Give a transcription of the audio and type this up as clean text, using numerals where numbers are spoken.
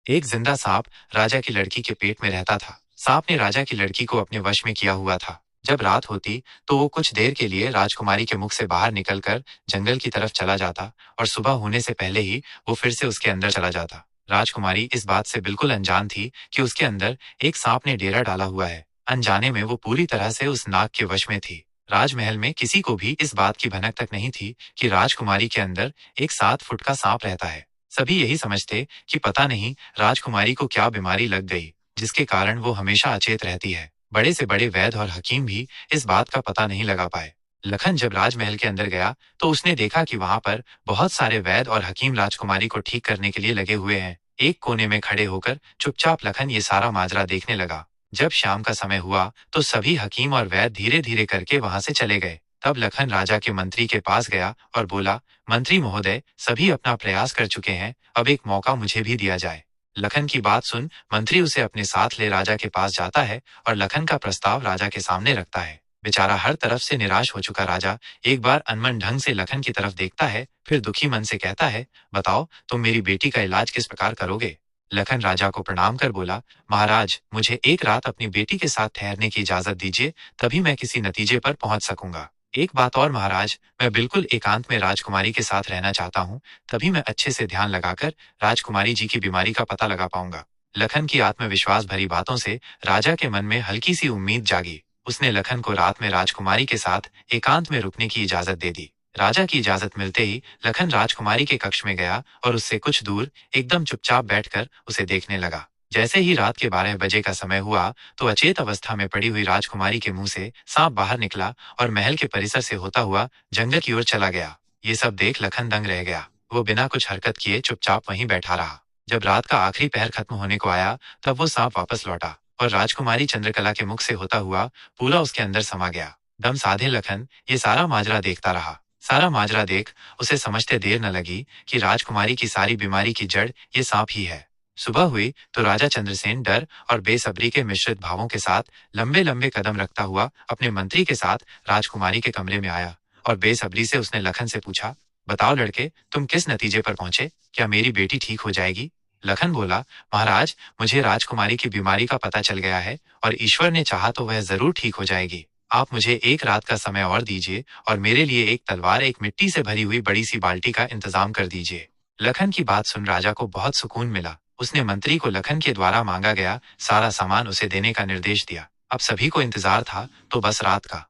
एक जिंदा सांप राजा की लड़की के पेट में रहता था। सांप ने राजा की लड़की को अपने वश में किया हुआ था। जब रात होती तो वो कुछ देर के लिए राजकुमारी के मुख से बाहर निकलकर जंगल की तरफ चला जाता और सुबह होने से पहले ही वो फिर से उसके अंदर चला जाता। राजकुमारी इस बात से बिल्कुल अनजान थी कि उसके अंदर एक सांप ने डेरा डाला हुआ है। अनजाने में वो पूरी तरह से उस नाग के वश में थी। राजमहल में किसी को भी इस बात की भनक तक नहीं थी कि राजकुमारी के अंदर एक 7 फुट का सांप रहता है। सभी यही समझते कि पता नहीं राजकुमारी को क्या बीमारी लग गई, जिसके कारण वो हमेशा अचेत रहती है। बड़े से बड़े वैद्य और हकीम भी इस बात का पता नहीं लगा पाए। लखन जब राजमहल के अंदर गया तो उसने देखा कि वहां पर बहुत सारे वैद्य और हकीम राजकुमारी को ठीक करने के लिए लगे हुए हैं। एक कोने में खड़े होकर चुपचाप लखन ये सारा माजरा देखने लगा। जब शाम का समय हुआ तो सभी हकीम और वैद्य धीरे धीरे करके वहां से चले गए। तब लखन राजा के मंत्री के पास गया और बोला, मंत्री महोदय, सभी अपना प्रयास कर चुके हैं, अब एक मौका मुझे भी दिया जाए। लखन की बात सुन मंत्री उसे अपने साथ ले राजा के पास जाता है और लखन का प्रस्ताव राजा के सामने रखता है। बेचारा हर तरफ से निराश हो चुका राजा एक बार अनमन ढंग से लखन की तरफ देखता है, फिर दुखी मन से कहता है, बताओ तुम मेरी बेटी का इलाज किस प्रकार करोगे। लखन राजा को प्रणाम कर बोला, महाराज, मुझे एक रात अपनी बेटी के साथ ठहरने की इजाजत दीजिए, तभी मैं किसी नतीजे पर पहुंच सकूंगा। एक बात और महाराज, मैं बिल्कुल एकांत में राजकुमारी के साथ रहना चाहता हूँ, तभी मैं अच्छे से ध्यान लगाकर राजकुमारी जी की बीमारी का पता लगा पाऊंगा। लखन की आत्मविश्वास भरी बातों से राजा के मन में हल्की सी उम्मीद जागी। उसने लखन को रात में राजकुमारी के साथ एकांत में रुकने की इजाजत दे दी। राजा की इजाजत मिलते ही लखन राजकुमारी के कक्ष में गया और उससे कुछ दूर एकदम चुपचाप बैठकर उसे देखने लगा। जैसे ही रात के 12 बजे का समय हुआ तो अचेत अवस्था में पड़ी हुई राजकुमारी के मुंह से सांप बाहर निकला और महल के परिसर से होता हुआ जंगल की ओर चला गया। ये सब देख लखन दंग रह गया। वो बिना कुछ हरकत किए चुपचाप वहीं बैठा रहा। जब रात का आखिरी पहर खत्म होने को आया तब वो सांप वापस लौटा और राजकुमारी चंद्रकला के मुख से होता हुआ पूरा उसके अंदर समा गया। दम साधे लखन ये सारा माजरा देखता रहा। सारा माजरा देख उसे समझते देर न लगी कि राजकुमारी की सारी बीमारी की जड़ ये सांप ही है। सुबह हुई तो राजा चंद्रसेन डर और बेसब्री के मिश्रित भावों के साथ लंबे लंबे कदम रखता हुआ अपने मंत्री के साथ राजकुमारी के कमरे में आया और बेसब्री से उसने लखन से पूछा, बताओ लड़के, तुम किस नतीजे पर पहुंचे, क्या मेरी बेटी ठीक हो जाएगी। लखन बोला, महाराज, मुझे राजकुमारी की बीमारी का पता चल गया है और ईश्वर ने चाहा तो वह जरूर ठीक हो जाएगी। आप मुझे एक रात का समय और दीजिए और मेरे लिए एक तलवार, एक मिट्टी से भरी हुई बड़ी सी बाल्टी का इंतजाम कर दीजिए। लखन की बात सुन राजा को बहुत सुकून मिला। उसने मंत्री को लखन के द्वारा मांगा गया सारा सामान उसे देने का निर्देश दिया। अब सभी को इंतजार था तो बस रात का।